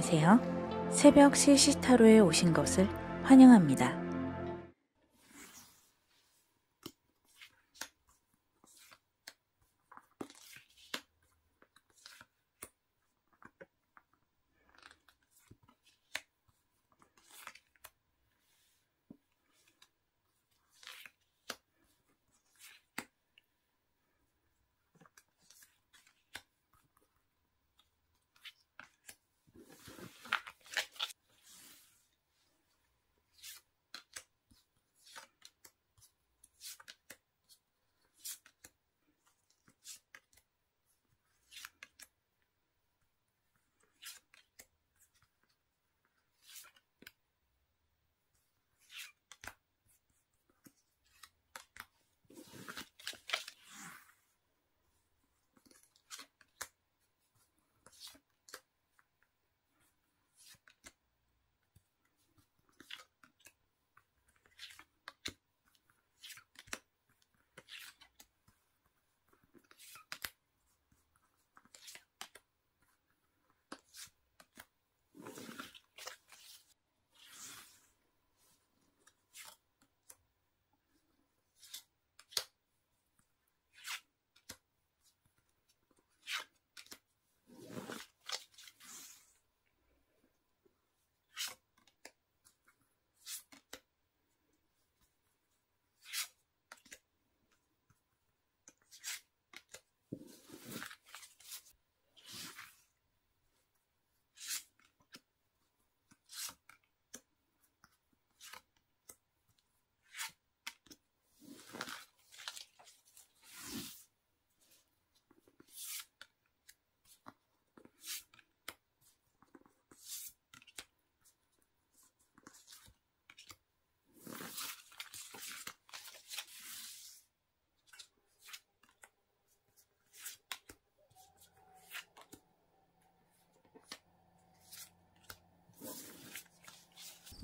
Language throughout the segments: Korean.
안녕하세요. 새벽 시시타로에 오신 것을 환영합니다.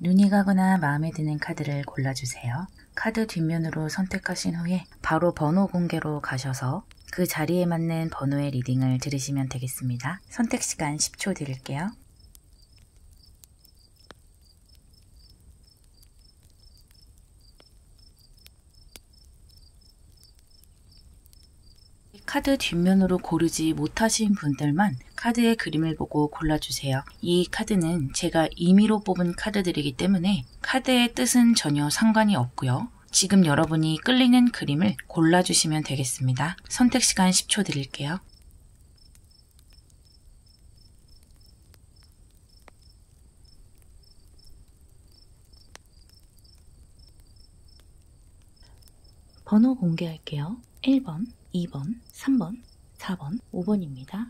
눈이 가거나 마음에 드는 카드를 골라주세요. 카드 뒷면으로 선택하신 후에 바로 번호 공개로 가셔서 그 자리에 맞는 번호의 리딩을 들으시면 되겠습니다. 선택 시간 10초 드릴게요. 카드 뒷면으로 고르지 못하신 분들만 카드의 그림을 보고 골라주세요. 이 카드는 제가 임의로 뽑은 카드들이기 때문에 카드의 뜻은 전혀 상관이 없고요. 지금 여러분이 끌리는 그림을 골라주시면 되겠습니다. 선택 시간 10초 드릴게요. 번호 공개할게요. 1번, 2번, 3번, 4번, 5번입니다.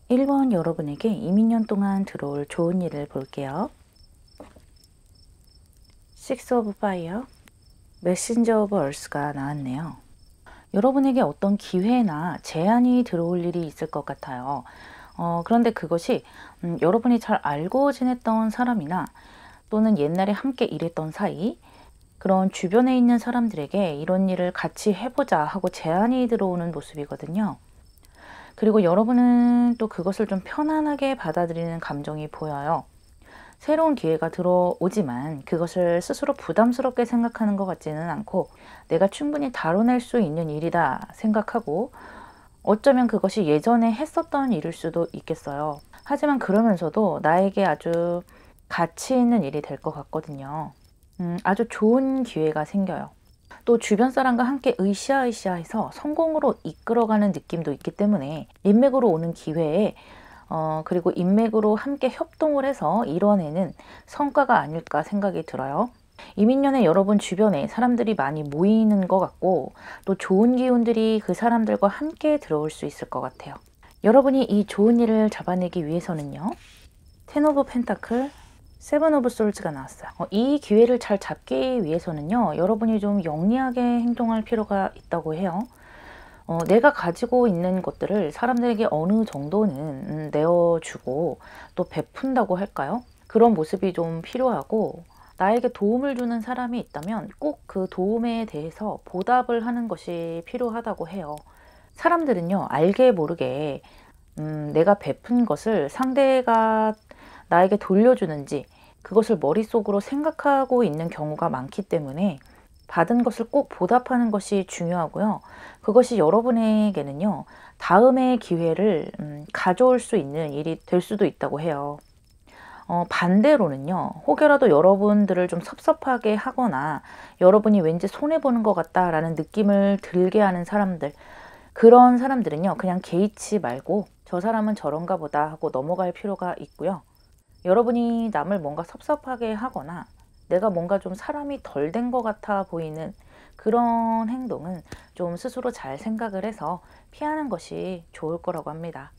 1번 여러분에게 이민년 동안 들어올 좋은 일을 볼게요. Six of Fire, Messenger of Earth가 나왔네요. 여러분에게 어떤 기회나 제안이 들어올 일이 있을 것 같아요. 그런데 그것이 여러분이 잘 알고 지냈던 사람이나 또는 옛날에 함께 일했던 사이, 그런 주변에 있는 사람들에게 이런 일을 같이 해보자 하고 제안이 들어오는 모습이거든요. 그리고 여러분은 또 그것을 좀 편안하게 받아들이는 감정이 보여요. 새로운 기회가 들어오지만 그것을 스스로 부담스럽게 생각하는 것 같지는 않고 내가 충분히 다뤄낼 수 있는 일이다 생각하고 어쩌면 그것이 예전에 했었던 일일 수도 있겠어요. 하지만 그러면서도 나에게 아주 가치 있는 일이 될 것 같거든요. 아주 좋은 기회가 생겨요. 또 주변 사람과 함께 으쌰으쌰해서 성공으로 이끌어가는 느낌도 있기 때문에 인맥으로 오는 기회에 그리고 인맥으로 함께 협동을 해서 이뤄내는 성과가 아닐까 생각이 들어요. 이민년에 여러분 주변에 사람들이 많이 모이는 것 같고 또 좋은 기운들이 그 사람들과 함께 들어올 수 있을 것 같아요. 여러분이 이 좋은 일을 잡아내기 위해서는요. 텐 오브 펜타클, 세븐 오브 솔즈가 나왔어요. 이 기회를 잘 잡기 위해서는요. 여러분이 좀 영리하게 행동할 필요가 있다고 해요. 내가 가지고 있는 것들을 사람들에게 어느 정도는 내어주고 또 베푼다고 할까요? 그런 모습이 좀 필요하고 나에게 도움을 주는 사람이 있다면 꼭 그 도움에 대해서 보답을 하는 것이 필요하다고 해요. 사람들은요, 알게 모르게 내가 베푼 것을 상대가 나에게 돌려주는지 그것을 머릿속으로 생각하고 있는 경우가 많기 때문에 받은 것을 꼭 보답하는 것이 중요하고요. 그것이 여러분에게는요, 다음의 기회를 가져올 수 있는 일이 될 수도 있다고 해요. 반대로는요, 혹여라도 여러분들을 좀 섭섭하게 하거나 여러분이 왠지 손해보는 것 같다라는 느낌을 들게 하는 사람들, 그런 사람들은요, 그냥 개의치 말고 저 사람은 저런가 보다 하고 넘어갈 필요가 있고요. 여러분이 남을 뭔가 섭섭하게 하거나 내가 뭔가 좀 사람이 덜 된 것 같아 보이는 그런 행동은 좀 스스로 잘 생각을 해서 피하는 것이 좋을 거라고 합니다.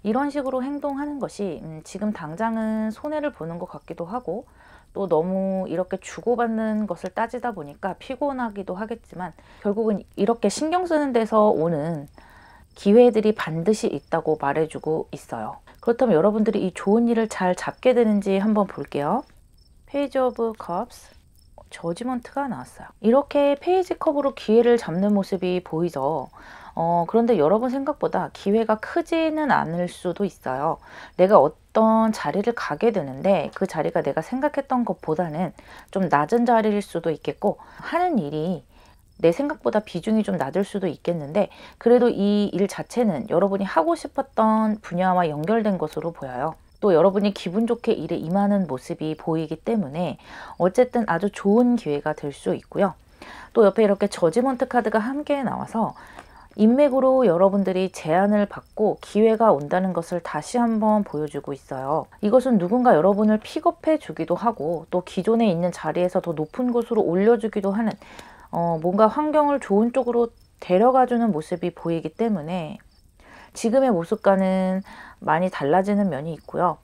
이런 식으로 행동하는 것이 지금 당장은 손해를 보는 것 같기도 하고, 또 너무 이렇게 주고받는 것을 따지다 보니까 피곤하기도 하겠지만, 결국은 이렇게 신경 쓰는 데서 오는 기회들이 반드시 있다고 말해주고 있어요. 그렇다면 여러분들이 이 좋은 일을 잘 잡게 되는지 한번 볼게요. 페이지 오브 컵스, 저지먼트가 나왔어요. 이렇게 페이지 컵으로 기회를 잡는 모습이 보이죠. 그런데 여러분 생각보다 기회가 크지는 않을 수도 있어요. 내가 어떤 자리를 가게 되는데 그 자리가 내가 생각했던 것보다는 좀 낮은 자리일 수도 있겠고, 하는 일이 내 생각보다 비중이 좀 낮을 수도 있겠는데, 그래도 이 일 자체는 여러분이 하고 싶었던 분야와 연결된 것으로 보여요. 또 여러분이 기분 좋게 일에 임하는 모습이 보이기 때문에 어쨌든 아주 좋은 기회가 될 수 있고요. 또 옆에 이렇게 저지먼트 카드가 함께 나와서 인맥으로 여러분들이 제안을 받고 기회가 온다는 것을 다시 한번 보여주고 있어요. 이것은 누군가 여러분을 픽업해 주기도 하고, 또 기존에 있는 자리에서 더 높은 곳으로 올려주기도 하는, 뭔가 환경을 좋은 쪽으로 데려가주는 모습이 보이기 때문에 지금의 모습과는 많이 달라지는 면이 있고요.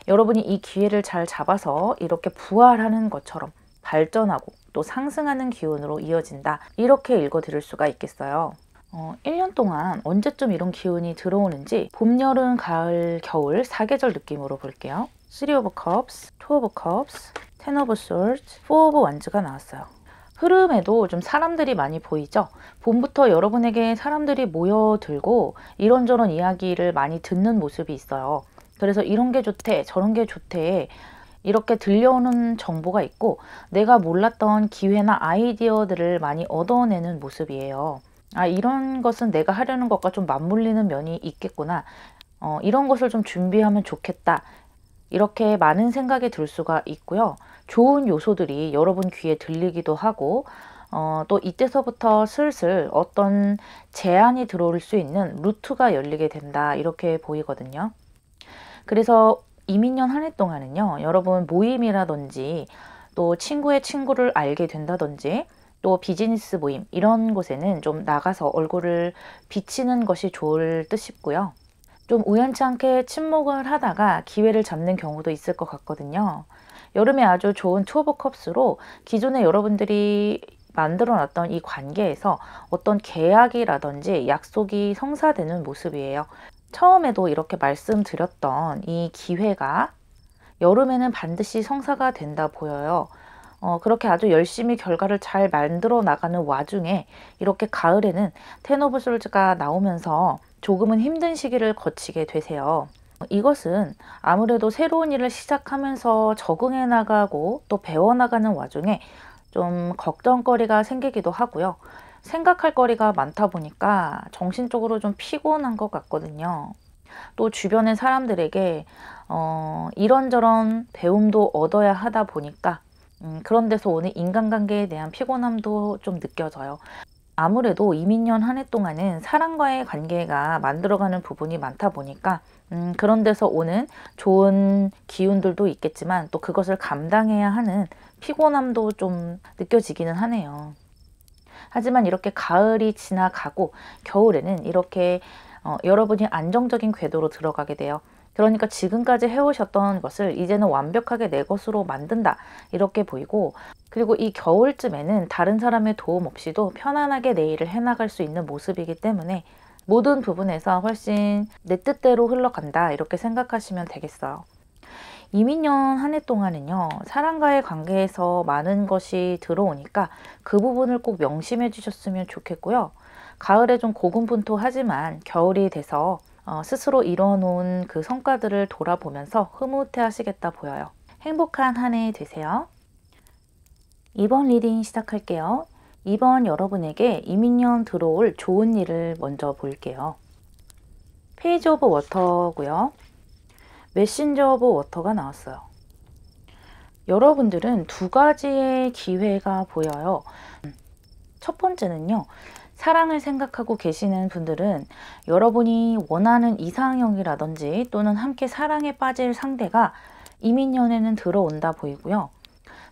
여러분이 이 기회를 잘 잡아서 이렇게 부활하는 것처럼 발전하고 또 상승하는 기운으로 이어진다, 이렇게 읽어드릴 수가 있겠어요. 1년 동안 언제쯤 이런 기운이 들어오는지 봄, 여름, 가을, 겨울 4계절 느낌으로 볼게요. 3 of Cups, 2 of Cups, 10 of Swords, 4 of Wands가 나왔어요. 흐름에도 좀 사람들이 많이 보이죠? 봄부터 여러분에게 사람들이 모여들고 이런저런 이야기를 많이 듣는 모습이 있어요. 그래서 이런 게 좋대, 저런 게 좋대, 이렇게 들려오는 정보가 있고, 내가 몰랐던 기회나 아이디어들을 많이 얻어내는 모습이에요. 아, 이런 것은 내가 하려는 것과 좀 맞물리는 면이 있겠구나. 이런 것을 좀 준비하면 좋겠다. 이렇게 많은 생각이 들 수가 있고요. 좋은 요소들이 여러분 귀에 들리기도 하고, 또 이때서부터 슬슬 어떤 제안이 들어올 수 있는 루트가 열리게 된다, 이렇게 보이거든요. 그래서 이민년 한 해 동안은요, 여러분 모임이라든지 또 친구의 친구를 알게 된다든지 또 비즈니스 모임, 이런 곳에는 좀 나가서 얼굴을 비치는 것이 좋을 듯 싶고요. 좀 우연치 않게 침묵을 하다가 기회를 잡는 경우도 있을 것 같거든요. 여름에 아주 좋은 투 오브 컵스로 기존에 여러분들이 만들어 놨던 이 관계에서 어떤 계약이라든지 약속이 성사되는 모습이에요. 처음에도 이렇게 말씀드렸던 이 기회가 여름에는 반드시 성사가 된다 보여요. 그렇게 아주 열심히 결과를 잘 만들어 나가는 와중에 이렇게 가을에는 텐 오브 솔즈가 나오면서 조금은 힘든 시기를 거치게 되세요. 이것은 아무래도 새로운 일을 시작하면서 적응해 나가고 또 배워나가는 와중에 좀 걱정거리가 생기기도 하고요. 생각할 거리가 많다 보니까 정신적으로 좀 피곤한 것 같거든요. 또 주변의 사람들에게 이런저런 배움도 얻어야 하다 보니까 그런 데서 오는 인간관계에 대한 피곤함도 좀 느껴져요. 아무래도 이민년 한 해 동안은 사람과의 관계가 만들어가는 부분이 많다 보니까 그런 데서 오는 좋은 기운들도 있겠지만 또 그것을 감당해야 하는 피곤함도 좀 느껴지기는 하네요. 하지만 이렇게 가을이 지나가고 겨울에는 이렇게 여러분이 안정적인 궤도로 들어가게 돼요. 그러니까 지금까지 해오셨던 것을 이제는 완벽하게 내 것으로 만든다, 이렇게 보이고, 그리고 이 겨울쯤에는 다른 사람의 도움 없이도 편안하게 내 일을 해나갈 수 있는 모습이기 때문에 모든 부분에서 훨씬 내 뜻대로 흘러간다, 이렇게 생각하시면 되겠어요. 이민년 한 해 동안은요, 사람과의 관계에서 많은 것이 들어오니까 그 부분을 꼭 명심해 주셨으면 좋겠고요. 가을에 좀 고군분투하지만 겨울이 돼서 스스로 이뤄놓은 그 성과들을 돌아보면서 흐뭇해 하시겠다 보여요. 행복한 한 해 되세요. 이번 리딩 시작할게요. 이번 여러분에게 이민년 들어올 좋은 일을 먼저 볼게요. 페이지 오브 워터고요. 메신저 오브 워터가 나왔어요. 여러분들은 두 가지의 기회가 보여요. 첫 번째는요. 사랑을 생각하고 계시는 분들은 여러분이 원하는 이상형이라든지 또는 함께 사랑에 빠질 상대가 이민년에는 들어온다 보이고요.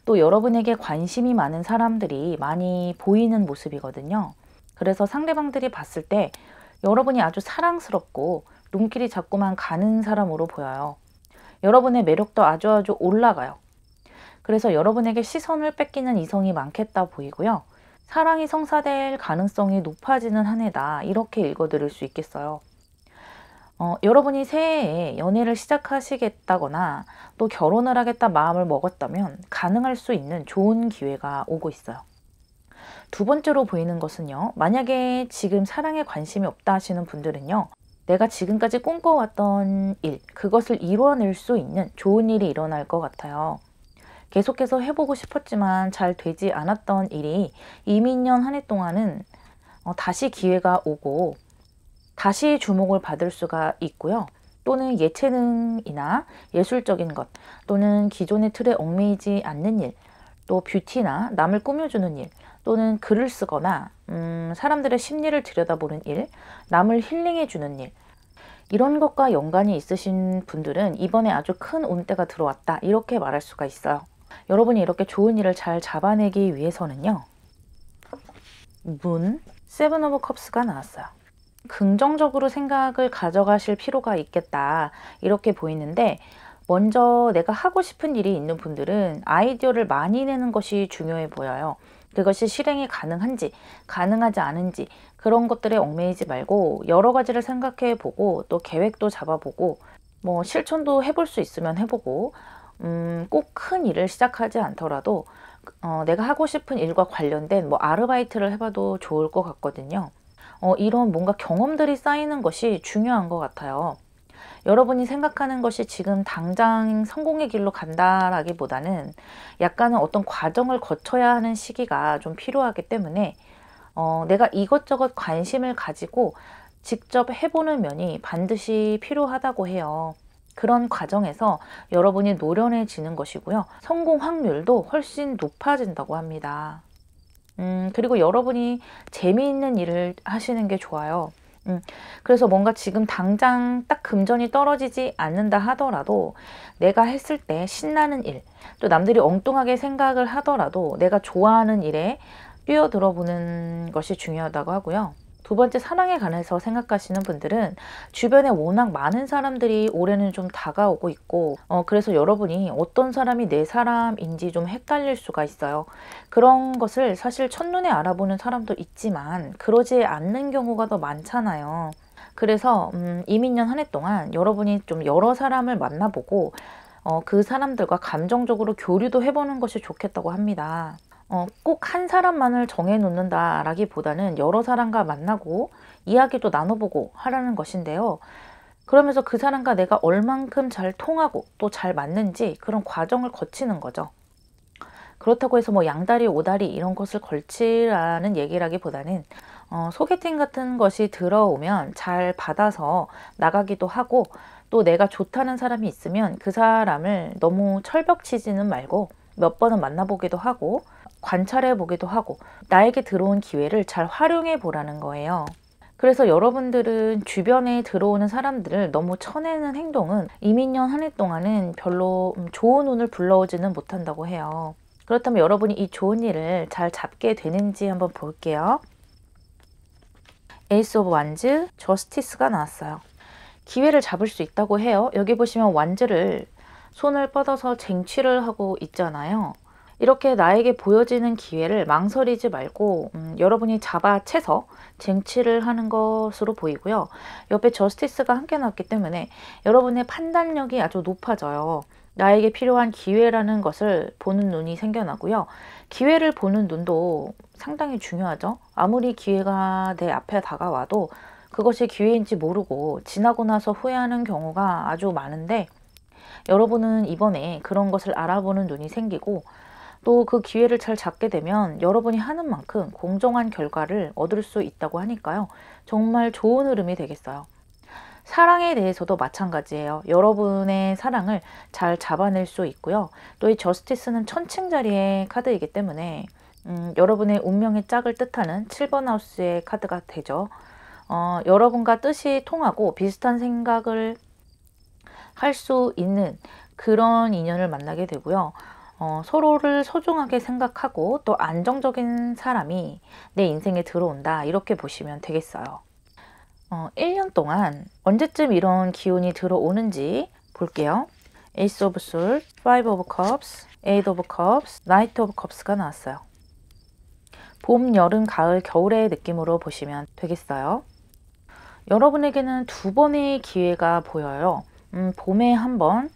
또 여러분에게 관심이 많은 사람들이 많이 보이는 모습이거든요. 그래서 상대방들이 봤을 때 여러분이 아주 사랑스럽고 눈길이 자꾸만 가는 사람으로 보여요. 여러분의 매력도 아주 올라가요. 그래서 여러분에게 시선을 뺏기는 이성이 많겠다 보이고요. 사랑이 성사될 가능성이 높아지는 한 해다. 이렇게 읽어드릴 수 있겠어요. 여러분이 새해에 연애를 시작하시겠다거나 또 결혼을 하겠다 마음을 먹었다면 가능할 수 있는 좋은 기회가 오고 있어요. 두 번째로 보이는 것은요. 만약에 지금 사랑에 관심이 없다 하시는 분들은요. 내가 지금까지 꿈꿔왔던 일, 그것을 이루어낼 수 있는 좋은 일이 일어날 것 같아요. 계속해서 해보고 싶었지만 잘 되지 않았던 일이 이민년 한 해 동안은 다시 기회가 오고 다시 주목을 받을 수가 있고요. 또는 예체능이나 예술적인 것 또는 기존의 틀에 얽매이지 않는 일, 또 뷰티나 남을 꾸며주는 일 또는 글을 쓰거나 사람들의 심리를 들여다보는 일, 남을 힐링해주는 일, 이런 것과 연관이 있으신 분들은 이번에 아주 큰 운때가 들어왔다. 이렇게 말할 수가 있어요. 여러분이 이렇게 좋은 일을 잘 잡아내기 위해서는요. 문, 세븐 오브 컵스가 나왔어요. 긍정적으로 생각을 가져가실 필요가 있겠다. 이렇게 보이는데 먼저 내가 하고 싶은 일이 있는 분들은 아이디어를 많이 내는 것이 중요해 보여요. 그것이 실행이 가능한지 가능하지 않은지 그런 것들에 얽매이지 말고 여러 가지를 생각해 보고 또 계획도 잡아보고 뭐 실천도 해볼 수 있으면 해보고 꼭 큰 일을 시작하지 않더라도 내가 하고 싶은 일과 관련된 뭐 아르바이트를 해봐도 좋을 것 같거든요. 이런 뭔가 경험들이 쌓이는 것이 중요한 것 같아요. 여러분이 생각하는 것이 지금 당장 성공의 길로 간다라기보다는 약간은 어떤 과정을 거쳐야 하는 시기가 좀 필요하기 때문에 내가 이것저것 관심을 가지고 직접 해보는 면이 반드시 필요하다고 해요. 그런 과정에서 여러분이 노련해지는 것이고요. 성공 확률도 훨씬 높아진다고 합니다. 그리고 여러분이 재미있는 일을 하시는 게 좋아요. 그래서 뭔가 지금 당장 딱 금전이 떨어지지 않는다 하더라도 내가 했을 때 신나는 일, 또 남들이 엉뚱하게 생각을 하더라도 내가 좋아하는 일에 뛰어들어 보는 것이 중요하다고 하고요. 두 번째, 사랑에 관해서 생각하시는 분들은 주변에 워낙 많은 사람들이 올해는 좀 다가오고 있고 그래서 여러분이 어떤 사람이 내 사람인지 좀 헷갈릴 수가 있어요. 그런 것을 사실 첫눈에 알아보는 사람도 있지만 그러지 않는 경우가 더 많잖아요. 그래서 이민년 한 해 동안 여러분이 좀 여러 사람을 만나보고 그 사람들과 감정적으로 교류도 해보는 것이 좋겠다고 합니다. 꼭 한 사람만을 정해놓는다 라기보다는 여러 사람과 만나고 이야기도 나눠보고 하라는 것인데요. 그러면서 그 사람과 내가 얼만큼 잘 통하고 또 잘 맞는지 그런 과정을 거치는 거죠. 그렇다고 해서 뭐 양다리 오다리 이런 것을 걸치라는 얘기라기보다는 소개팅 같은 것이 들어오면 잘 받아서 나가기도 하고 또 내가 좋다는 사람이 있으면 그 사람을 너무 철벽치지는 말고 몇 번은 만나보기도 하고 관찰해 보기도 하고 나에게 들어온 기회를 잘 활용해 보라는 거예요. 그래서 여러분들은 주변에 들어오는 사람들을 너무 쳐내는 행동은 이민년 한 해 동안은 별로 좋은 운을 불러오지는 못한다고 해요. 그렇다면 여러분이 이 좋은 일을 잘 잡게 되는지 한번 볼게요. 에이스 오브 완즈, 저스티스가 나왔어요. 기회를 잡을 수 있다고 해요. 여기 보시면 완즈를 손을 뻗어서 쟁취를 하고 있잖아요. 이렇게 나에게 보여지는 기회를 망설이지 말고 여러분이 잡아채서 쟁취를 하는 것으로 보이고요. 옆에 저스티스가 함께 나왔기 때문에 여러분의 판단력이 아주 높아져요. 나에게 필요한 기회라는 것을 보는 눈이 생겨나고요. 기회를 보는 눈도 상당히 중요하죠. 아무리 기회가 내 앞에 다가와도 그것이 기회인지 모르고 지나고 나서 후회하는 경우가 아주 많은데, 여러분은 이번에 그런 것을 알아보는 눈이 생기고 또 그 기회를 잘 잡게 되면 여러분이 하는 만큼 공정한 결과를 얻을 수 있다고 하니까요. 정말 좋은 흐름이 되겠어요. 사랑에 대해서도 마찬가지예요. 여러분의 사랑을 잘 잡아낼 수 있고요. 또 이 저스티스는 천칭자리의 카드이기 때문에 여러분의 운명의 짝을 뜻하는 7번 하우스의 카드가 되죠. 여러분과 뜻이 통하고 비슷한 생각을 할 수 있는 그런 인연을 만나게 되고요. 서로를 소중하게 생각하고 또 안정적인 사람이 내 인생에 들어온다, 이렇게 보시면 되겠어요. 1년 동안 언제쯤 이런 기운이 들어오는지 볼게요. Ace of Swords, Five of Cups, Eight of Cups, Knight of Cups가 나왔어요. 봄, 여름, 가을, 겨울의 느낌으로 보시면 되겠어요. 여러분에게는 두 번의 기회가 보여요. 봄에 한 번,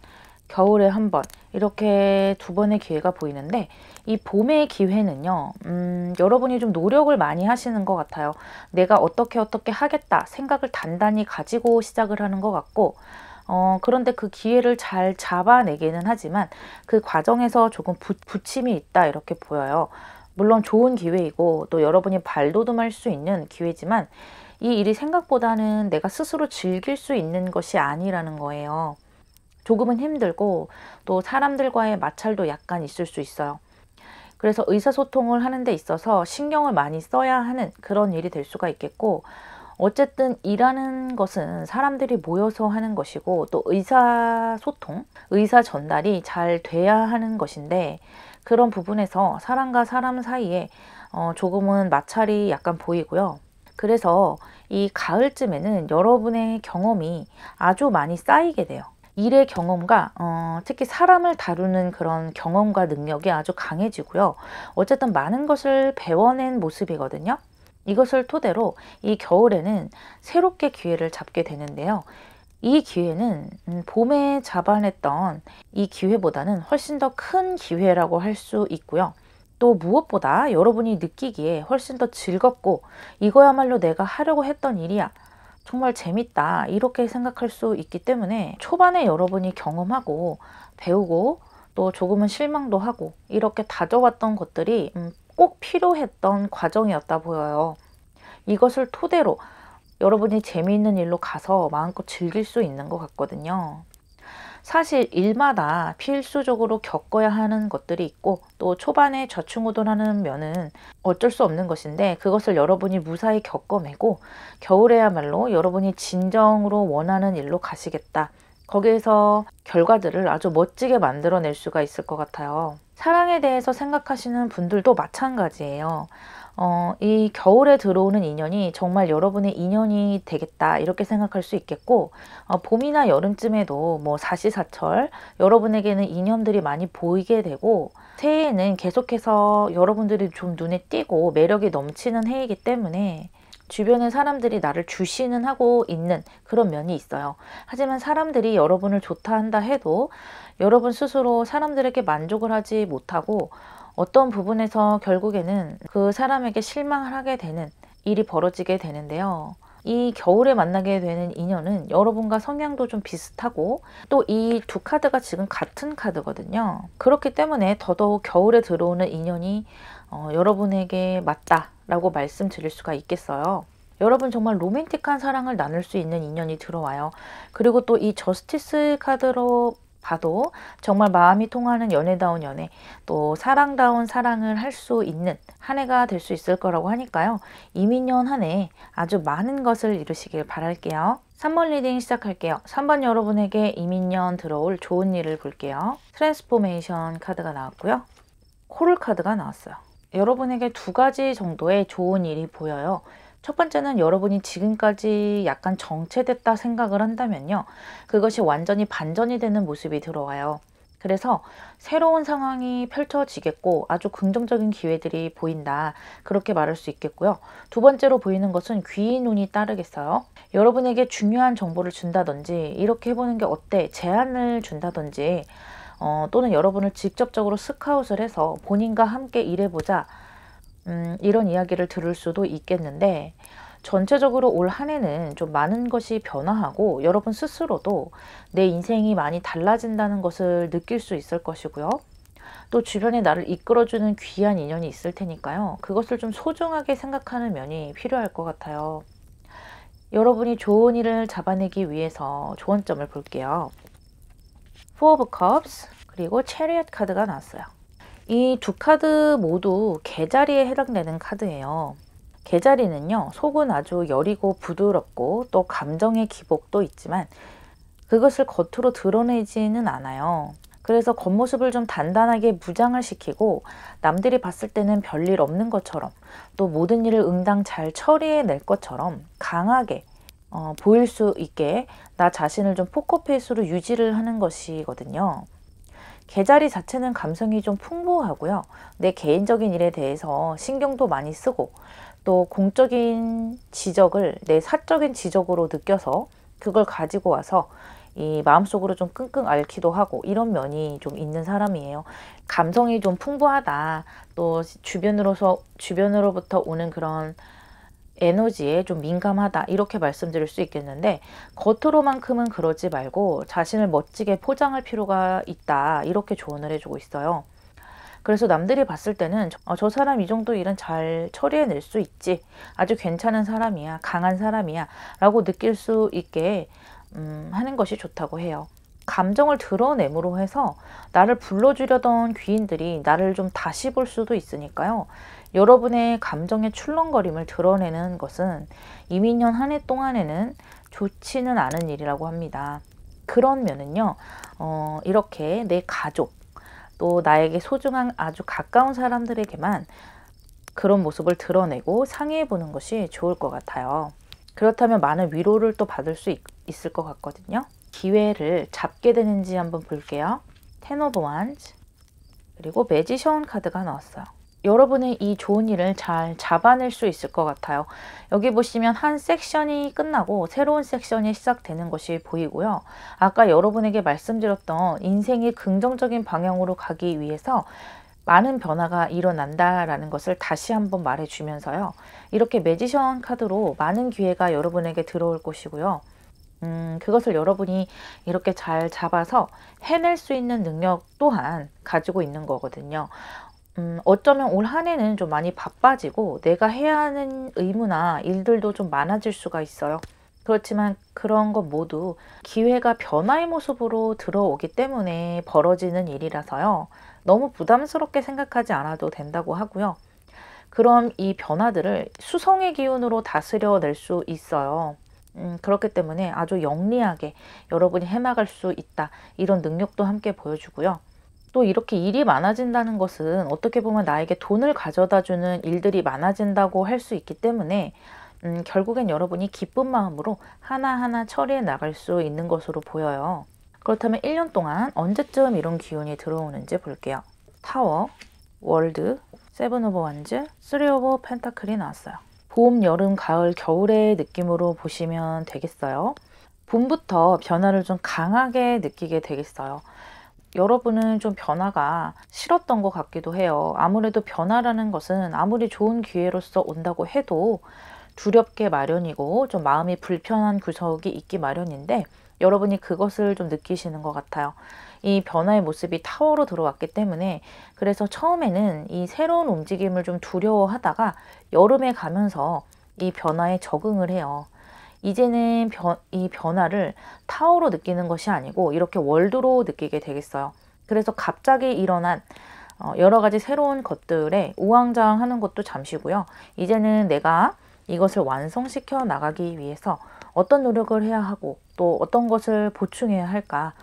겨울에 한 번, 이렇게 두 번의 기회가 보이는데, 이 봄의 기회는요, 여러분이 좀 노력을 많이 하시는 것 같아요. 내가 어떻게 하겠다 생각을 단단히 가지고 시작을 하는 것 같고, 그런데 그 기회를 잘 잡아내기는 하지만 그 과정에서 조금 부침이 있다, 이렇게 보여요. 물론 좋은 기회이고 또 여러분이 발돋움할 수 있는 기회지만 이 일이 생각보다는 내가 스스로 즐길 수 있는 것이 아니라는 거예요. 조금은 힘들고 또 사람들과의 마찰도 약간 있을 수 있어요. 그래서 의사소통을 하는 데 있어서 신경을 많이 써야 하는 그런 일이 될 수가 있겠고, 어쨌든 일하는 것은 사람들이 모여서 하는 것이고 또 의사소통, 의사 전달이 잘 돼야 하는 것인데, 그런 부분에서 사람과 사람 사이에 조금은 마찰이 약간 보이고요. 그래서 이 가을쯤에는 여러분의 경험이 아주 많이 쌓이게 돼요. 일의 경험과 특히 사람을 다루는 그런 경험과 능력이 아주 강해지고요. 어쨌든 많은 것을 배워낸 모습이거든요. 이것을 토대로 이 겨울에는 새롭게 기회를 잡게 되는데요. 이 기회는 봄에 잡아냈던 이 기회보다는 훨씬 더 큰 기회라고 할 수 있고요. 또 무엇보다 여러분이 느끼기에 훨씬 더 즐겁고 이거야말로 내가 하려고 했던 일이야, 정말 재밌다, 이렇게 생각할 수 있기 때문에 초반에 여러분이 경험하고 배우고 또 조금은 실망도 하고 이렇게 다져왔던 것들이 꼭 필요했던 과정이었다 보여요. 이것을 토대로 여러분이 재미있는 일로 가서 마음껏 즐길 수 있는 것 같거든요. 사실 일마다 필수적으로 겪어야 하는 것들이 있고 또 초반에 좌충우돌하는 면은 어쩔 수 없는 것인데, 그것을 여러분이 무사히 겪어내고 겨울에야말로 여러분이 진정으로 원하는 일로 가시겠다, 거기에서 결과들을 아주 멋지게 만들어낼 수가 있을 것 같아요. 사랑에 대해서 생각하시는 분들도 마찬가지예요. 이 겨울에 들어오는 인연이 정말 여러분의 인연이 되겠다, 이렇게 생각할 수 있겠고, 봄이나 여름쯤에도 뭐 사시사철 여러분에게는 인연들이 많이 보이게 되고, 새해에는 계속해서 여러분들이 좀 눈에 띄고 매력이 넘치는 해이기 때문에 주변의 사람들이 나를 주시는 하고 있는 그런 면이 있어요. 하지만 사람들이 여러분을 좋다 한다 해도 여러분 스스로 사람들에게 만족을 하지 못하고 어떤 부분에서 결국에는 그 사람에게 실망을 하게 되는 일이 벌어지게 되는데요. 이 겨울에 만나게 되는 인연은 여러분과 성향도 좀 비슷하고 또 이 두 카드가 지금 같은 카드거든요. 그렇기 때문에 더더욱 겨울에 들어오는 인연이 여러분에게 맞다라고 말씀드릴 수가 있겠어요. 여러분 정말 로맨틱한 사랑을 나눌 수 있는 인연이 들어와요. 그리고 또 이 저스티스 카드로 봐도 정말 마음이 통하는 연애다운 연애, 또 사랑다운 사랑을 할 수 있는 한 해가 될 수 있을 거라고 하니까요. 이민년 한 해 아주 많은 것을 이루시길 바랄게요. 3번 리딩 시작할게요. 3번 여러분에게 이민년 들어올 좋은 일을 볼게요. 트랜스포메이션 카드가 나왔고요. 코럴 카드가 나왔어요. 여러분에게 두 가지 정도의 좋은 일이 보여요. 첫 번째는 여러분이 지금까지 약간 정체됐다 생각을 한다면요, 그것이 완전히 반전이 되는 모습이 들어와요. 그래서 새로운 상황이 펼쳐지겠고 아주 긍정적인 기회들이 보인다, 그렇게 말할 수 있겠고요. 두 번째로 보이는 것은 귀의 눈이 따르겠어요. 여러분에게 중요한 정보를 준다든지, 이렇게 해보는 게 어때, 제안을 준다든지, 또는 여러분을 직접적으로 스카웃을 해서 본인과 함께 일해보자, 이런 이야기를 들을 수도 있겠는데, 전체적으로 올 한 해는 좀 많은 것이 변화하고 여러분 스스로도 내 인생이 많이 달라진다는 것을 느낄 수 있을 것이고요. 또 주변에 나를 이끌어주는 귀한 인연이 있을 테니까요. 그것을 좀 소중하게 생각하는 면이 필요할 것 같아요. 여러분이 좋은 일을 잡아내기 위해서 조언점을 볼게요. Four of Cups 그리고 Chariot 카드가 나왔어요. 이 두 카드 모두 개자리에 해당되는 카드예요. 개자리는요, 속은 아주 여리고 부드럽고 또 감정의 기복도 있지만 그것을 겉으로 드러내지는 않아요. 그래서 겉모습을 좀 단단하게 무장을 시키고 남들이 봤을 때는 별일 없는 것처럼 또 모든 일을 응당 잘 처리해낼 것처럼 강하게 보일 수 있게 나 자신을 좀 포커페이스로 유지를 하는 것이거든요. 개자리 자체는 감성이 좀 풍부하고요. 내 개인적인 일에 대해서 신경도 많이 쓰고 또 공적인 지적을 내 사적인 지적으로 느껴서 그걸 가지고 와서 이 마음속으로 좀 끙끙 앓기도 하고 이런 면이 좀 있는 사람이에요. 감성이 좀 풍부하다. 또 주변으로부터 오는 그런 에너지에 좀 민감하다. 이렇게 말씀드릴 수 있겠는데, 겉으로만큼은 그러지 말고 자신을 멋지게 포장할 필요가 있다. 이렇게 조언을 해주고 있어요. 그래서 남들이 봤을 때는 저 사람 이 정도 일은 잘 처리해낼 수 있지. 아주 괜찮은 사람이야. 강한 사람이야. 라고 느낄 수 있게 하는 것이 좋다고 해요. 감정을 드러냄으로 해서 나를 불러주려던 귀인들이 나를 좀 다시 볼 수도 있으니까요. 여러분의 감정의 출렁거림을 드러내는 것은 이민년 한 해 동안에는 좋지는 않은 일이라고 합니다. 그런 면은요, 이렇게 내 가족, 또 나에게 소중한 아주 가까운 사람들에게만 그런 모습을 드러내고 상의해 보는 것이 좋을 것 같아요. 그렇다면 많은 위로를 또 받을 수 있을 것 같거든요. 기회를 잡게 되는지 한번 볼게요. Ten of Wands 그리고 매지션 카드가 나왔어요. 여러분의 이 좋은 일을 잘 잡아낼 수 있을 것 같아요. 여기 보시면 한 섹션이 끝나고 새로운 섹션이 시작되는 것이 보이고요. 아까 여러분에게 말씀드렸던 인생이 긍정적인 방향으로 가기 위해서 많은 변화가 일어난다라는 것을 다시 한번 말해주면서요. 이렇게 매지션 카드로 많은 기회가 여러분에게 들어올 것이고요. 그것을 여러분이 이렇게 잘 잡아서 해낼 수 있는 능력 또한 가지고 있는 거거든요. 어쩌면 올 한 해는 좀 많이 바빠지고 내가 해야 하는 의무나 일들도 좀 많아질 수가 있어요. 그렇지만 그런 것 모두 기회가 변화의 모습으로 들어오기 때문에 벌어지는 일이라서요. 너무 부담스럽게 생각하지 않아도 된다고 하고요. 그럼 이 변화들을 수성의 기운으로 다스려낼 수 있어요. 그렇기 때문에 아주 영리하게 여러분이 해나갈 수 있다. 이런 능력도 함께 보여주고요. 또 이렇게 일이 많아진다는 것은 어떻게 보면 나에게 돈을 가져다주는 일들이 많아진다고 할 수 있기 때문에 결국엔 여러분이 기쁜 마음으로 하나하나 처리해 나갈 수 있는 것으로 보여요. 그렇다면 1년 동안 언제쯤 이런 기운이 들어오는지 볼게요. 타워, 월드, 세븐 오브 원즈, 쓰리 오브 펜타클이 나왔어요. 봄, 여름, 가을, 겨울의 느낌으로 보시면 되겠어요. 봄부터 변화를 좀 강하게 느끼게 되겠어요. 여러분은 좀 변화가 싫었던 것 같기도 해요. 아무래도 변화라는 것은 아무리 좋은 기회로서 온다고 해도 두렵게 마련이고 좀 마음이 불편한 구석이 있기 마련인데 여러분이 그것을 좀 느끼시는 것 같아요. 이 변화의 모습이 타워로 들어왔기 때문에 그래서 처음에는 이 새로운 움직임을 좀 두려워하다가 여름에 가면서 이 변화에 적응을 해요. 이제는 이 변화를 타워로 느끼는 것이 아니고 이렇게 월드로 느끼게 되겠어요. 그래서 갑자기 일어난 여러 가지 새로운 것들에 우왕좌왕하는 것도 잠시고요. 이제는 내가 이것을 완성시켜 나가기 위해서 어떤 노력을 해야 하고 또 어떤 것을 보충해야 할까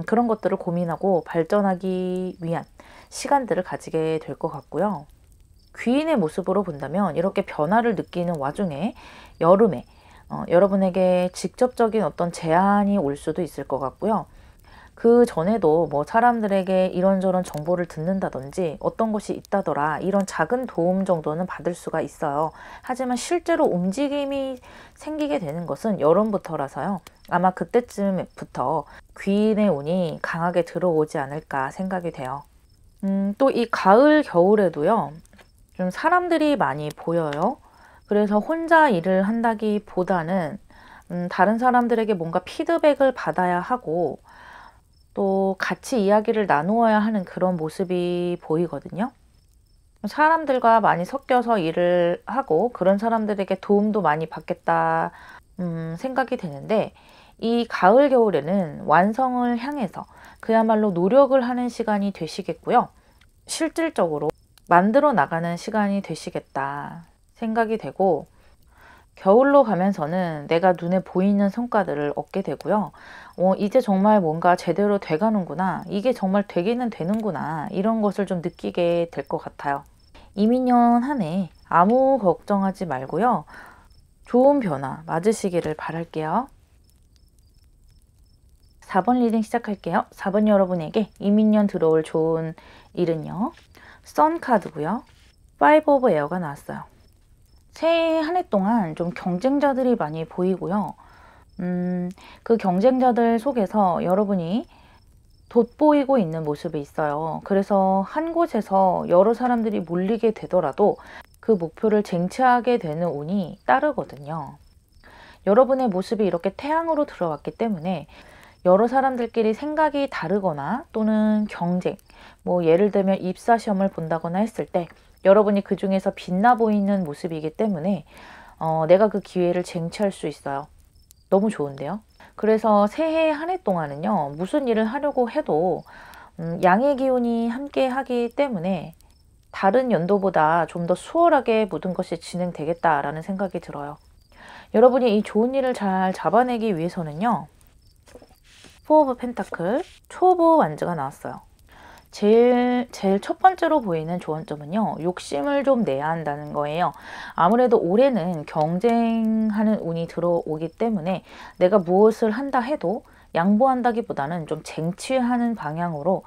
그런 것들을 고민하고 발전하기 위한 시간들을 가지게 될 것 같고요. 귀인의 모습으로 본다면 이렇게 변화를 느끼는 와중에 여름에 여러분에게 직접적인 어떤 제안이 올 수도 있을 것 같고요. 그 전에도 뭐 사람들에게 이런저런 정보를 듣는다든지 어떤 것이 있다더라 이런 작은 도움 정도는 받을 수가 있어요. 하지만 실제로 움직임이 생기게 되는 것은 여름부터라서요. 아마 그때쯤부터 귀인의 운이 강하게 들어오지 않을까 생각이 돼요. 또 이 가을 겨울에도요. 좀 사람들이 많이 보여요. 그래서 혼자 일을 한다기보다는 다른 사람들에게 뭔가 피드백을 받아야 하고 또 같이 이야기를 나누어야 하는 그런 모습이 보이거든요. 사람들과 많이 섞여서 일을 하고 그런 사람들에게 도움도 많이 받겠다 생각이 되는데, 이 가을 겨울에는 완성을 향해서 그야말로 노력을 하는 시간이 되시겠고요. 실질적으로 만들어 나가는 시간이 되시겠다 생각이 되고, 겨울로 가면서는 내가 눈에 보이는 성과들을 얻게 되고요. 이제 정말 뭔가 제대로 돼가는구나, 이게 정말 되기는 되는구나, 이런 것을 좀 느끼게 될 것 같아요. 이민년 한 해 아무 걱정하지 말고요. 좋은 변화 맞으시기를 바랄게요. 4번 리딩 시작할게요. 4번 여러분에게 이민년 들어올 좋은 일은요, 선 카드고요. 5 오브 에어가 나왔어요. 새해 한 해 동안 좀 경쟁자들이 많이 보이고요. 그 경쟁자들 속에서 여러분이 돋보이고 있는 모습이 있어요. 그래서 한 곳에서 여러 사람들이 몰리게 되더라도 그 목표를 쟁취하게 되는 운이 따르거든요. 여러분의 모습이 이렇게 태양으로 들어왔기 때문에 여러 사람들끼리 생각이 다르거나 또는 경쟁, 뭐 예를 들면 입사 시험을 본다거나 했을 때 여러분이 그 중에서 빛나 보이는 모습이기 때문에 내가 그 기회를 쟁취할 수 있어요. 너무 좋은데요? 그래서 새해 한 해 동안은요, 무슨 일을 하려고 해도 양의 기운이 함께 하기 때문에 다른 연도보다 좀 더 수월하게 모든 것이 진행되겠다라는 생각이 들어요. 여러분이 이 좋은 일을 잘 잡아내기 위해서는요, 4 오브 펜타클 초보 완즈가 나왔어요. 제일 첫 번째로 보이는 좋은 점은요, 욕심을 좀 내야 한다는 거예요. 아무래도 올해는 경쟁하는 운이 들어오기 때문에 내가 무엇을 한다 해도 양보한다기보다는 좀 쟁취하는 방향으로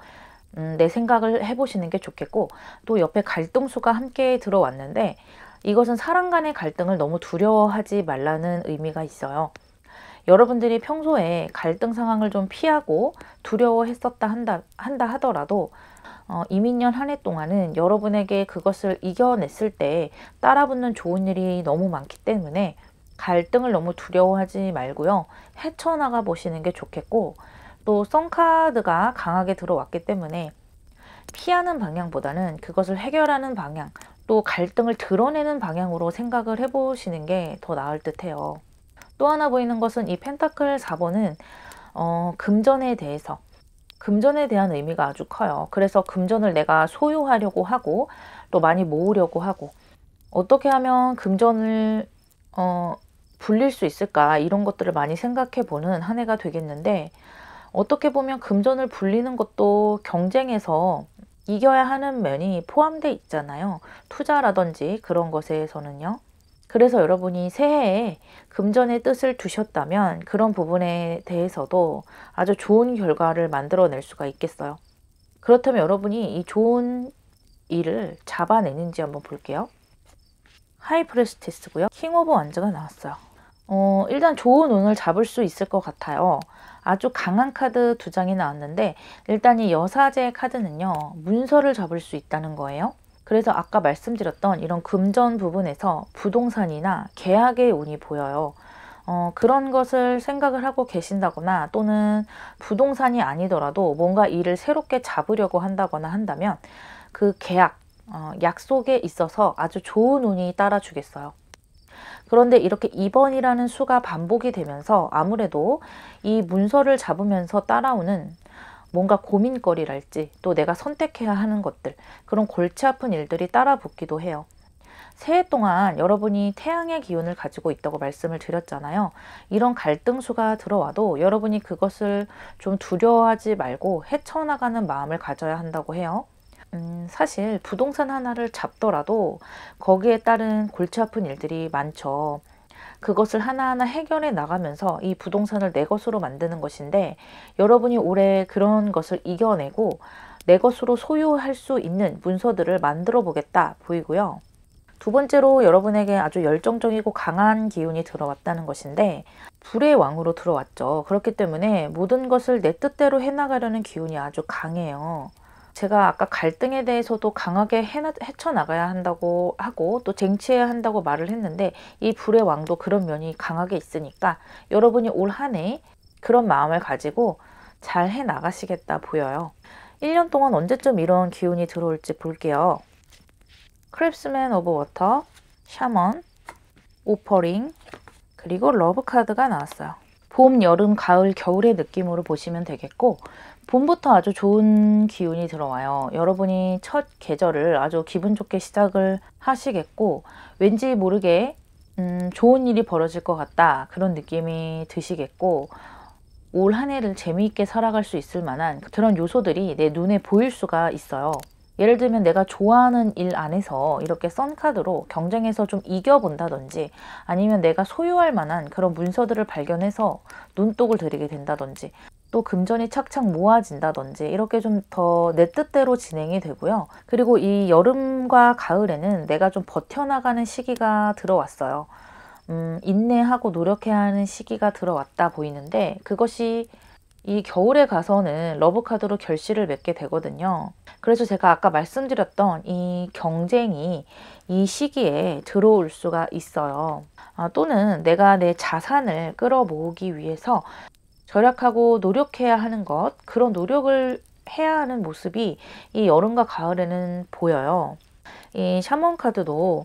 내 생각을 해보시는 게 좋겠고, 또 옆에 갈등수가 함께 들어왔는데 이것은 사람 간의 갈등을 너무 두려워하지 말라는 의미가 있어요. 여러분들이 평소에 갈등 상황을 좀 피하고 두려워했었다 한다 하더라도 이민년 한 해 동안은 여러분에게 그것을 이겨냈을 때 따라붙는 좋은 일이 너무 많기 때문에 갈등을 너무 두려워하지 말고요. 헤쳐나가 보시는 게 좋겠고, 또 썬카드가 강하게 들어왔기 때문에 피하는 방향보다는 그것을 해결하는 방향, 또 갈등을 드러내는 방향으로 생각을 해보시는 게 더 나을 듯해요. 또 하나 보이는 것은 이 펜타클 4번은 금전에 대한 의미가 아주 커요. 그래서 금전을 내가 소유하려고 하고 또 많이 모으려고 하고, 어떻게 하면 금전을 불릴 수 있을까, 이런 것들을 많이 생각해 보는 한 해가 되겠는데, 어떻게 보면 금전을 불리는 것도 경쟁에서 이겨야 하는 면이 포함되어 있잖아요. 투자라든지 그런 것에서는요. 그래서 여러분이 새해에 금전의 뜻을 두셨다면 그런 부분에 대해서도 아주 좋은 결과를 만들어낼 수가 있겠어요. 그렇다면 여러분이 이 좋은 일을 잡아내는지 한번 볼게요. 하이 프레스티스고요. 킹 오브 완즈가 나왔어요. 일단 좋은 운을 잡을 수 있을 것 같아요. 아주 강한 카드 2장이 나왔는데, 일단 이 여사제 카드는요, 문서를 잡을 수 있다는 거예요. 그래서 아까 말씀드렸던 이런 금전 부분에서 부동산이나 계약의 운이 보여요. 그런 것을 생각을 하고 계신다거나, 또는 부동산이 아니더라도 뭔가 일을 새롭게 잡으려고 한다거나 한다면 그 계약, 약속에 있어서 아주 좋은 운이 따라주겠어요. 그런데 이렇게 2번이라는 수가 반복이 되면서 아무래도 이 문서를 잡으면서 따라오는 뭔가 고민거리랄지, 또 내가 선택해야 하는 것들, 그런 골치 아픈 일들이 따라 붙기도 해요. 새해 동안 여러분이 태양의 기운을 가지고 있다고 말씀을 드렸잖아요. 이런 갈등수가 들어와도 여러분이 그것을 좀 두려워하지 말고 헤쳐나가는 마음을 가져야 한다고 해요. 사실 부동산 하나를 잡더라도 거기에 따른 골치 아픈 일들이 많죠. 그것을 하나하나 해결해 나가면서 이 부동산을 내 것으로 만드는 것인데, 여러분이 올해 그런 것을 이겨내고 내 것으로 소유할 수 있는 문서들을 만들어 보겠다 보이고요. 두 번째로 여러분에게 아주 열정적이고 강한 기운이 들어왔다는 것인데, 불의 왕으로 들어왔죠. 그렇기 때문에 모든 것을 내 뜻대로 해나가려는 기운이 아주 강해요. 제가 아까 갈등에 대해서도 강하게 헤쳐나가야 한다고 하고 또 쟁취해야 한다고 말을 했는데, 이 불의 왕도 그런 면이 강하게 있으니까 여러분이 올 한 해 그런 마음을 가지고 잘 해나가시겠다 보여요. 1년 동안 언제쯤 이런 기운이 들어올지 볼게요. 크랩스맨 오브 워터, 샤먼, 오퍼링, 그리고 러브 카드가 나왔어요. 봄, 여름, 가을, 겨울의 느낌으로 보시면 되겠고, 봄부터 아주 좋은 기운이 들어와요. 여러분이 첫 계절을 아주 기분 좋게 시작을 하시겠고, 왠지 모르게 좋은 일이 벌어질 것 같다, 그런 느낌이 드시겠고, 올 한 해를 재미있게 살아갈 수 있을 만한 그런 요소들이 내 눈에 보일 수가 있어요. 예를 들면 내가 좋아하는 일 안에서 이렇게 썬카드로 경쟁해서 좀 이겨본다든지, 아니면 내가 소유할 만한 그런 문서들을 발견해서 눈독을 들이게 된다든지, 또 금전이 착착 모아진다든지, 이렇게 좀 더 내 뜻대로 진행이 되고요. 그리고 이 여름과 가을에는 내가 좀 버텨나가는 시기가 들어왔어요. 인내하고 노력해야 하는 시기가 들어왔다 보이는데, 그것이 이 겨울에 가서는 러브카드로 결실을 맺게 되거든요. 그래서 제가 아까 말씀드렸던 이 경쟁이 이 시기에 들어올 수가 있어요. 또는 내가 내 자산을 끌어모으기 위해서 절약하고 노력해야 하는 것, 그런 노력을 해야 하는 모습이 이 여름과 가을에는 보여요. 이 샤먼 카드도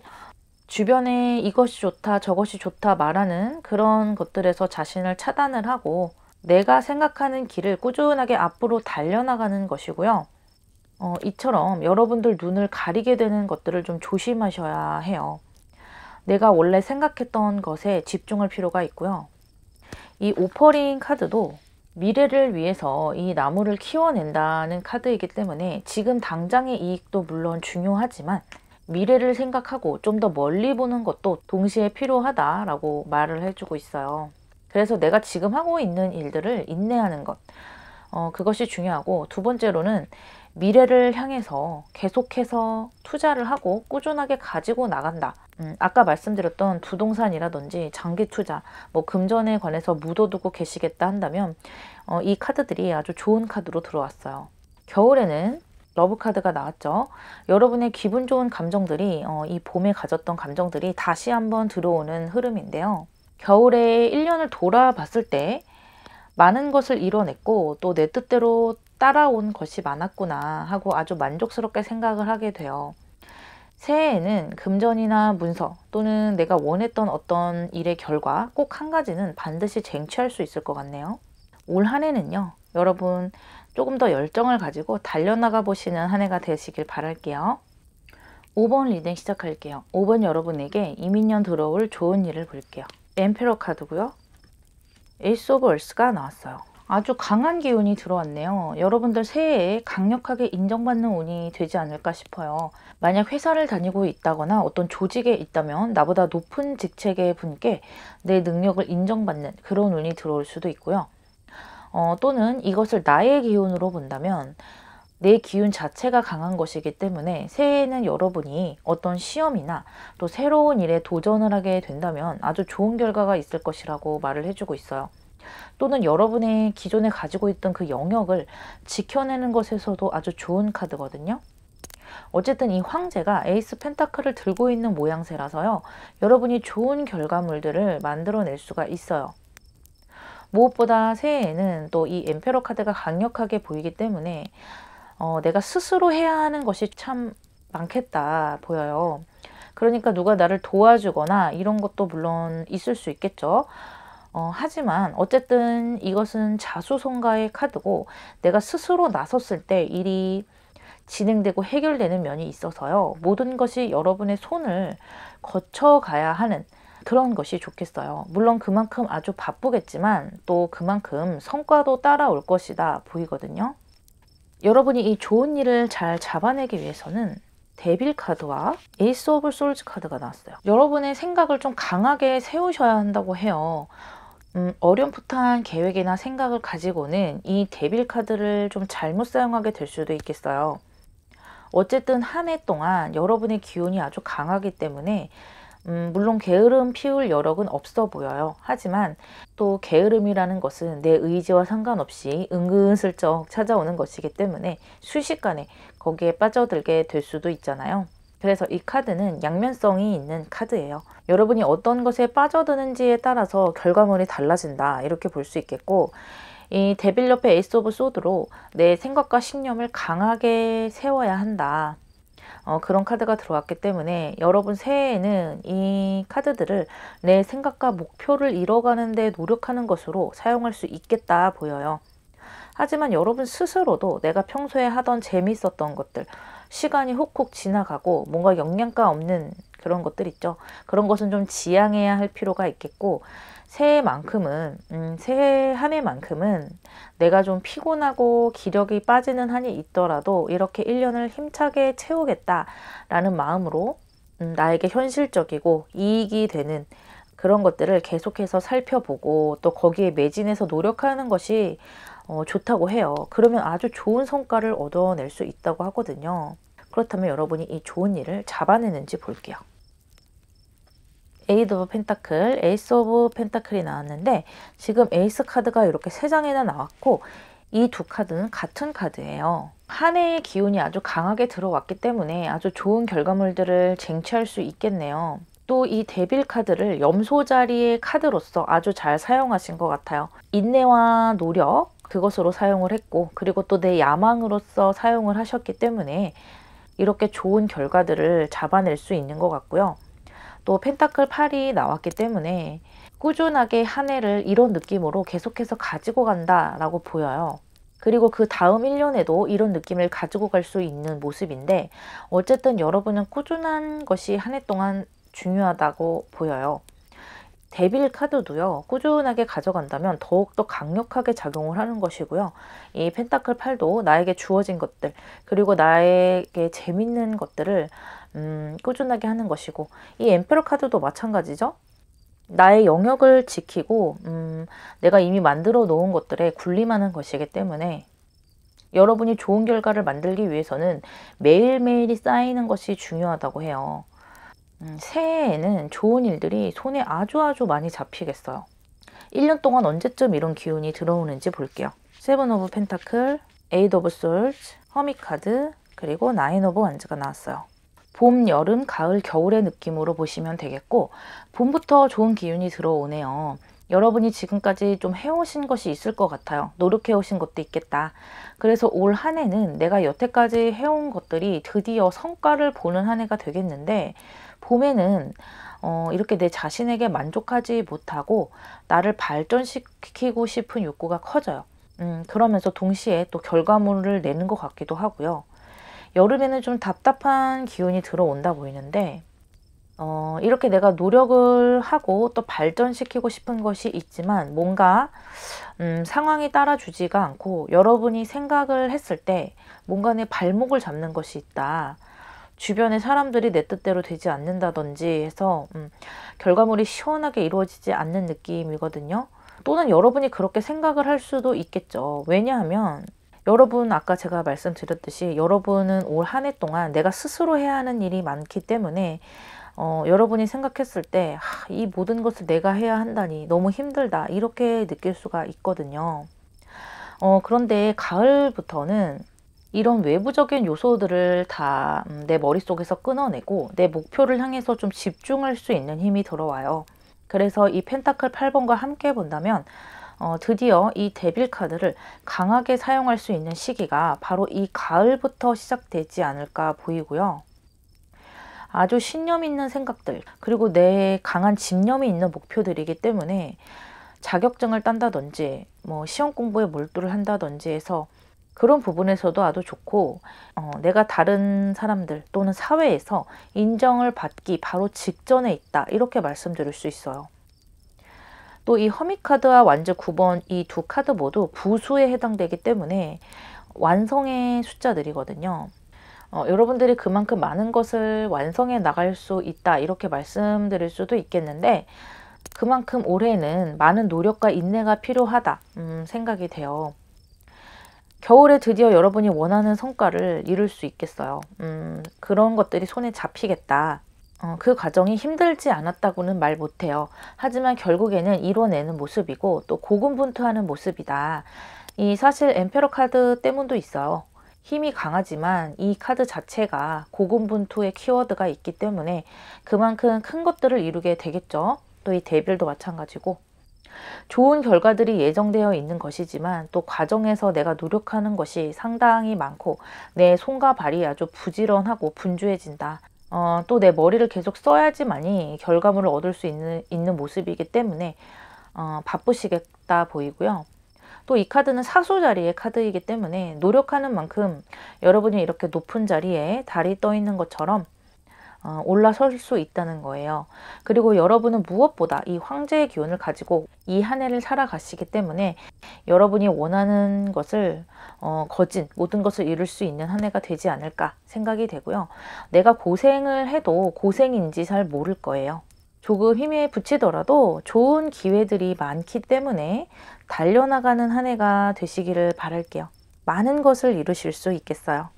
주변에 이것이 좋다 저것이 좋다 말하는 그런 것들에서 자신을 차단을 하고 내가 생각하는 길을 꾸준하게 앞으로 달려나가는 것이고요. 이처럼 여러분들 눈을 가리게 되는 것들을 좀 조심하셔야 해요. 내가 원래 생각했던 것에 집중할 필요가 있고요. 이 오퍼링 카드도 미래를 위해서 이 나무를 키워낸다는 카드이기 때문에 지금 당장의 이익도 물론 중요하지만 미래를 생각하고 좀 더 멀리 보는 것도 동시에 필요하다라고 말을 해주고 있어요. 그래서 내가 지금 하고 있는 일들을 인내하는 것, 그것이 중요하고, 두 번째로는 미래를 향해서 계속해서 투자를 하고 꾸준하게 가지고 나간다. 아까 말씀드렸던 부동산이라든지 장기 투자, 뭐 금전에 관해서 묻어두고 계시겠다 한다면 이 카드들이 아주 좋은 카드로 들어왔어요. 겨울에는 러브 카드가 나왔죠. 여러분의 기분 좋은 감정들이 이 봄에 가졌던 감정들이 다시 한번 들어오는 흐름인데요. 겨울에 1년을 돌아봤을 때 많은 것을 이뤄냈고 또 내 뜻대로 따라온 것이 많았구나 하고 아주 만족스럽게 생각을 하게 돼요. 새해에는 금전이나 문서 또는 내가 원했던 어떤 일의 결과 꼭 한 가지는 반드시 쟁취할 수 있을 것 같네요. 올 한 해는요, 여러분 조금 더 열정을 가지고 달려나가 보시는 한 해가 되시길 바랄게요. 5번 리딩 시작할게요. 5번 여러분에게 이민년 들어올 좋은 일을 볼게요. 엠페러 카드고요. 에이스 오브 얼스가 나왔어요. 아주 강한 기운이 들어왔네요. 여러분들 새해에 강력하게 인정받는 운이 되지 않을까 싶어요. 만약 회사를 다니고 있다거나 어떤 조직에 있다면 나보다 높은 직책의 분께 내 능력을 인정받는 그런 운이 들어올 수도 있고요. 또는 이것을 나의 기운으로 본다면 내 기운 자체가 강한 것이기 때문에 새해에는 여러분이 어떤 시험이나 또 새로운 일에 도전을 하게 된다면 아주 좋은 결과가 있을 것이라고 말을 해주고 있어요. 또는 여러분의 기존에 가지고 있던 그 영역을 지켜내는 것에서도 아주 좋은 카드거든요. 어쨌든 이 황제가 에이스 펜타클을 들고 있는 모양새라서요, 여러분이 좋은 결과물들을 만들어낼 수가 있어요. 무엇보다 새해에는 또 이 엠페러 카드가 강력하게 보이기 때문에 내가 스스로 해야 하는 것이 참 많겠다 보여요. 그러니까 누가 나를 도와주거나 이런 것도 물론 있을 수 있겠죠. 하지만 어쨌든 이것은 자수성가의 카드고 내가 스스로 나섰을 때 일이 진행되고 해결되는 면이 있어서요. 모든 것이 여러분의 손을 거쳐가야 하는 그런 것이 좋겠어요. 물론 그만큼 아주 바쁘겠지만 또 그만큼 성과도 따라올 것이다 보이거든요. 여러분이 이 좋은 일을 잘 잡아내기 위해서는 데빌 카드와 에이스 오브 솔즈 카드가 나왔어요. 여러분의 생각을 좀 강하게 세우셔야 한다고 해요. 어렴풋한 계획이나 생각을 가지고는 이 데빌 카드를 좀 잘못 사용하게 될 수도 있겠어요. 어쨌든 한 해 동안 여러분의 기운이 아주 강하기 때문에 물론 게으름 피울 여력은 없어 보여요. 하지만 또 게으름이라는 것은 내 의지와 상관없이 은근슬쩍 찾아오는 것이기 때문에 순식간에 거기에 빠져들게 될 수도 있잖아요. 그래서 이 카드는 양면성이 있는 카드예요. 여러분이 어떤 것에 빠져드는지에 따라서 결과물이 달라진다, 이렇게 볼 수 있겠고, 이 데빌 옆에 에이스 오브 소드로 내 생각과 신념을 강하게 세워야 한다, 그런 카드가 들어왔기 때문에 여러분 새해에는 이 카드들을 내 생각과 목표를 이뤄가는 데 노력하는 것으로 사용할 수 있겠다 보여요. 하지만 여러분 스스로도 내가 평소에 하던 재미있었던 것들, 시간이 훅훅 지나가고 뭔가 영양가 없는 그런 것들 있죠. 그런 것은 좀 지양해야 할 필요가 있겠고, 새해만큼은 새해 한 해만큼은 내가 좀 피곤하고 기력이 빠지는 한이 있더라도 이렇게 1년을 힘차게 채우겠다라는 마음으로 나에게 현실적이고 이익이 되는 그런 것들을 계속해서 살펴보고 또 거기에 매진해서 노력하는 것이 좋다고 해요. 그러면 아주 좋은 성과를 얻어낼 수 있다고 하거든요. 그렇다면 여러분이 이 좋은 일을 잡아내는지 볼게요. 에이드 오브 펜타클, 에이스 오브 펜타클이 나왔는데 지금 에이스 카드가 이렇게 3장이나 나왔고 이 두 카드는 같은 카드예요. 한 해의 기운이 아주 강하게 들어왔기 때문에 아주 좋은 결과물들을 쟁취할 수 있겠네요. 또 이 데빌 카드를 염소 자리의 카드로서 아주 잘 사용하신 것 같아요. 인내와 노력, 그것으로 사용을 했고, 그리고 또 내 야망으로서 사용을 하셨기 때문에 이렇게 좋은 결과들을 잡아낼 수 있는 것 같고요. 또 펜타클 8이 나왔기 때문에 꾸준하게 한 해를 이런 느낌으로 계속해서 가지고 간다라고 보여요. 그리고 그 다음 1년에도 이런 느낌을 가지고 갈 수 있는 모습인데, 어쨌든 여러분은 꾸준한 것이 한 해 동안 중요하다고 보여요. 데빌 카드도요, 꾸준하게 가져간다면 더욱더 강력하게 작용을 하는 것이고요. 이 펜타클 8도 나에게 주어진 것들, 그리고 나에게 재밌는 것들을 꾸준하게 하는 것이고, 이 엠페러 카드도 마찬가지죠. 나의 영역을 지키고 내가 이미 만들어 놓은 것들에 군림하는 것이기 때문에 여러분이 좋은 결과를 만들기 위해서는 매일매일이 쌓이는 것이 중요하다고 해요. 새해에는 좋은 일들이 손에 아주 많이 잡히겠어요. 1년 동안 언제쯤 이런 기운이 들어오는지 볼게요. 세븐 오브 펜타클, 에이드 오브 솔즈, 허밋 카드, 그리고 나인 오브 완즈가 나왔어요. 봄, 여름, 가을, 겨울의 느낌으로 보시면 되겠고, 봄부터 좋은 기운이 들어오네요. 여러분이 지금까지 좀 해오신 것이 있을 것 같아요. 노력해오신 것도 있겠다. 그래서 올 한 해는 내가 여태까지 해온 것들이 드디어 성과를 보는 한 해가 되겠는데, 봄에는 이렇게 내 자신에게 만족하지 못하고 나를 발전시키고 싶은 욕구가 커져요. 그러면서 동시에 또 결과물을 내는 것 같기도 하고요. 여름에는 좀 답답한 기운이 들어온다 보이는데, 이렇게 내가 노력을 하고 또 발전시키고 싶은 것이 있지만 뭔가 상황이 따라주지가 않고 여러분이 생각을 했을 때 뭔가 내 발목을 잡는 것이 있다. 주변의 사람들이 내 뜻대로 되지 않는다든지 해서 결과물이 시원하게 이루어지지 않는 느낌이거든요. 또는 여러분이 그렇게 생각을 할 수도 있겠죠. 왜냐하면 여러분, 아까 제가 말씀드렸듯이 여러분은 올 한 해 동안 내가 스스로 해야 하는 일이 많기 때문에 여러분이 생각했을 때 이 모든 것을 내가 해야 한다니 너무 힘들다, 이렇게 느낄 수가 있거든요. 그런데 가을부터는 이런 외부적인 요소들을 다 내 머릿속에서 끊어내고 내 목표를 향해서 좀 집중할 수 있는 힘이 들어와요. 그래서 이 펜타클 8번과 함께 본다면 드디어 이 데빌 카드를 강하게 사용할 수 있는 시기가 바로 이 가을부터 시작되지 않을까 보이고요. 아주 신념 있는 생각들, 그리고 내 강한 집념이 있는 목표들이기 때문에 자격증을 딴다든지 뭐 시험 공부에 몰두를 한다든지 해서 그런 부분에서도 아주 좋고, 내가 다른 사람들 또는 사회에서 인정을 받기 바로 직전에 있다, 이렇게 말씀드릴 수 있어요. 또 이 허밋 카드와 완즈 9번 이 두 카드 모두 부수에 해당되기 때문에 완성의 숫자들이거든요. 여러분들이 그만큼 많은 것을 완성해 나갈 수 있다, 이렇게 말씀드릴 수도 있겠는데, 그만큼 올해는 많은 노력과 인내가 필요하다 생각이 돼요. 겨울에 드디어 여러분이 원하는 성과를 이룰 수 있겠어요. 그런 것들이 손에 잡히겠다. 그 과정이 힘들지 않았다고는 말 못해요. 하지만 결국에는 이뤄내는 모습이고 또 고군분투하는 모습이다. 이 사실 엠페러 카드 때문도 있어요. 힘이 강하지만 이 카드 자체가 고군분투의 키워드가 있기 때문에 그만큼 큰 것들을 이루게 되겠죠. 또 이 데빌도 마찬가지고. 좋은 결과들이 예정되어 있는 것이지만 또 과정에서 내가 노력하는 것이 상당히 많고 내 손과 발이 아주 부지런하고 분주해진다. 또 내 머리를 계속 써야지만이 결과물을 얻을 수 있는 모습이기 때문에 바쁘시겠다 보이고요. 또 이 카드는 사수 자리의 카드이기 때문에 노력하는 만큼 여러분이 이렇게 높은 자리에 달이 떠 있는 것처럼 올라설 수 있다는 거예요. 그리고 여러분은 무엇보다 이 황제의 기운을 가지고 이 한 해를 살아가시기 때문에 여러분이 원하는 것을 거진 모든 것을 이룰 수 있는 한 해가 되지 않을까 생각이 되고요. 내가 고생을 해도 고생인지 잘 모를 거예요. 조금 힘에 부치더라도 좋은 기회들이 많기 때문에 달려나가는 한 해가 되시기를 바랄게요. 많은 것을 이루실 수 있겠어요.